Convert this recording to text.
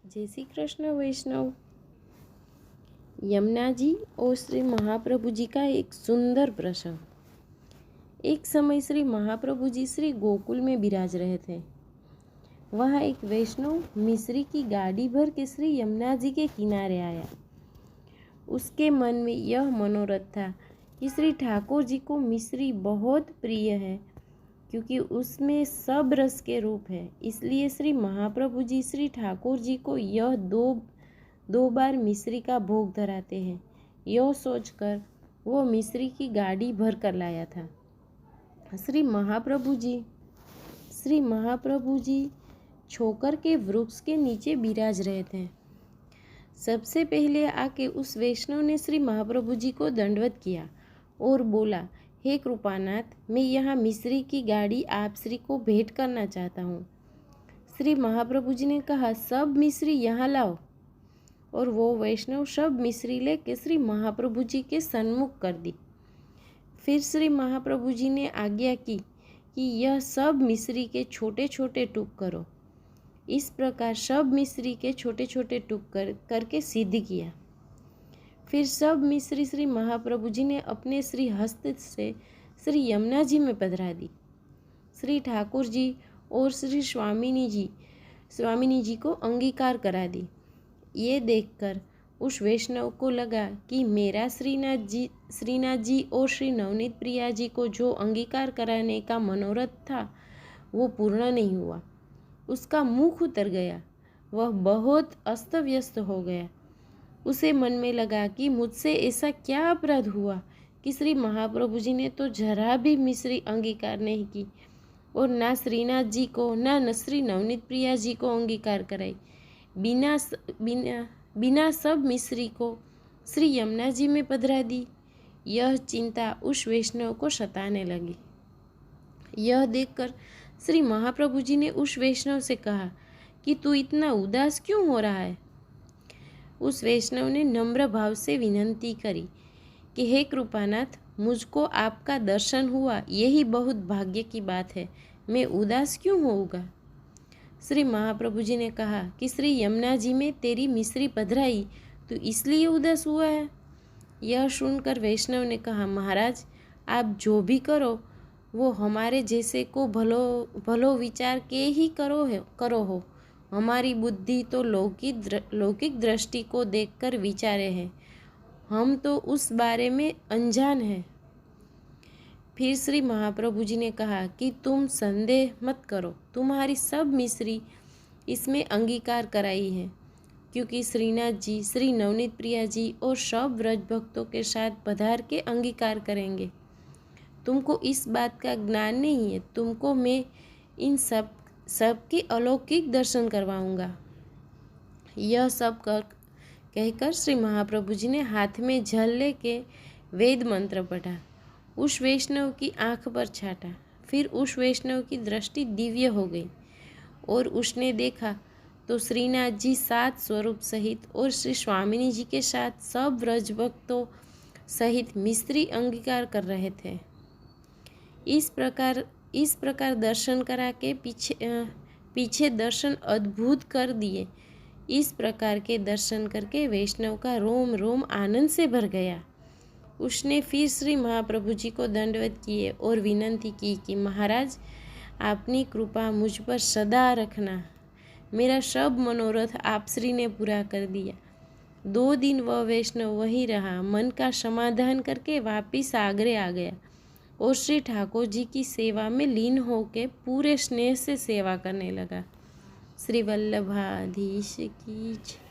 जय श्री कृष्ण वैष्णव। यमुना जी और श्री महाप्रभु जी का एक सुंदर प्रसंग। एक समय श्री महाप्रभु जी श्री गोकुल में विराज रहे थे। वहाँ एक वैष्णव मिश्री की गाड़ी भर के श्री यमुना जी के किनारे आया। उसके मन में यह मनोरथ था कि श्री ठाकुर जी को मिश्री बहुत प्रिय है, क्योंकि उसमें सब रस के रूप है। इसलिए श्री महाप्रभु जी श्री ठाकुर जी को यह दो बार मिश्री का भोग धराते हैं। यह सोचकर वो मिश्री की गाड़ी भर कर लाया था। श्री महाप्रभु जी छोकर के वृक्ष के नीचे विराज रहे थे। सबसे पहले आके उस वैष्णव ने श्री महाप्रभु जी को दंडवत किया और बोला, हे कृपानाथ, मैं यहाँ मिश्री की गाड़ी आप श्री को भेंट करना चाहता हूँ। श्री महाप्रभु जी ने कहा, सब मिश्री यहाँ लाओ। और वो वैष्णव सब मिश्री लेके श्री महाप्रभु जी के सन्मुख कर दी। फिर श्री महाप्रभु जी ने आज्ञा की कि यह सब मिश्री के छोटे छोटे टुक करो। इस प्रकार सब मिश्री के छोटे छोटे टुक करके सिद्ध किया। फिर सब मिश्री श्री महाप्रभु जी ने अपने श्री हस्त से श्री यमुना जी में पधरा दी। श्री ठाकुर जी और श्री स्वामिनी जी को अंगीकार करा दी। ये देखकर उस वैष्णव को लगा कि मेरा श्रीनाथ जी और श्री नवनीत प्रिया जी को जो अंगीकार कराने का मनोरथ था वो पूर्ण नहीं हुआ। उसका मुख उतर गया, वह बहुत अस्त व्यस्त हो गया। उसे मन में लगा कि मुझसे ऐसा क्या अपराध हुआ कि श्री महाप्रभु जी ने तो जरा भी मिश्री अंगीकार नहीं की और ना श्रीनाथ जी को ना श्री नवनीत प्रिया जी को अंगीकार कराई। बिना सब मिश्री को श्री यमुना जी में पधरा दी। यह चिंता उस वैष्णव को सताने लगी। यह देखकर श्री महाप्रभु जी ने उस वैष्णव से कहा कि तू इतना उदास क्यों हो रहा है। उस वैष्णव ने नम्र भाव से विनती करी कि हे कृपानाथ, मुझको आपका दर्शन हुआ, यही बहुत भाग्य की बात है, मैं उदास क्यों होऊंगा। श्री महाप्रभु जी ने कहा कि श्री यमुना जी में तेरी मिश्री पधराई तो इसलिए उदास हुआ है। यह सुनकर वैष्णव ने कहा, महाराज, आप जो भी करो वो हमारे जैसे को भलो विचार के ही करो हो। हमारी बुद्धि तो लौकिक दृष्टि को देखकर विचारे है, हम तो उस बारे में अनजान हैं। फिर श्री महाप्रभु जी ने कहा कि तुम संदेह मत करो, तुम्हारी सब मिश्री इसमें अंगीकार कराई है, क्योंकि श्रीनाथ जी, श्री नवनीत प्रिया जी और सब व्रज भक्तों के साथ पधार के अंगीकार करेंगे। तुमको इस बात का ज्ञान नहीं है, तुमको मैं इन सबके अलौकिक दर्शन करवाऊंगा। यह सब कहकर श्री महाप्रभु जी ने हाथ में जल लेके वेद मंत्र पढ़ा। उस वैष्णव की आंख पर छाटा। फिर उस वैष्णव की दृष्टि दिव्य हो गई और उसने देखा तो श्रीनाथ जी 7 स्वरूप सहित और श्री स्वामिनी जी के साथ सब व्रज भक्तों सहित मिश्री अंगीकार कर रहे थे। इस प्रकार दर्शन करा के पीछे दर्शन अद्भुत कर दिए। इस प्रकार के दर्शन करके वैष्णव का रोम रोम आनंद से भर गया। उसने फिर श्री महाप्रभु जी को दंडवत किए और विनती की कि महाराज, आपनी कृपा मुझ पर सदा रखना। मेरा सब मनोरथ आप श्री ने पूरा कर दिया। 2 दिन वह वैष्णव वहीं रहा, मन का समाधान करके वापिस आगरे आ गया और श्री ठाकुर जी की सेवा में लीन होकर पूरे स्नेह से सेवा करने लगा। श्री वल्लभाधीश की जय।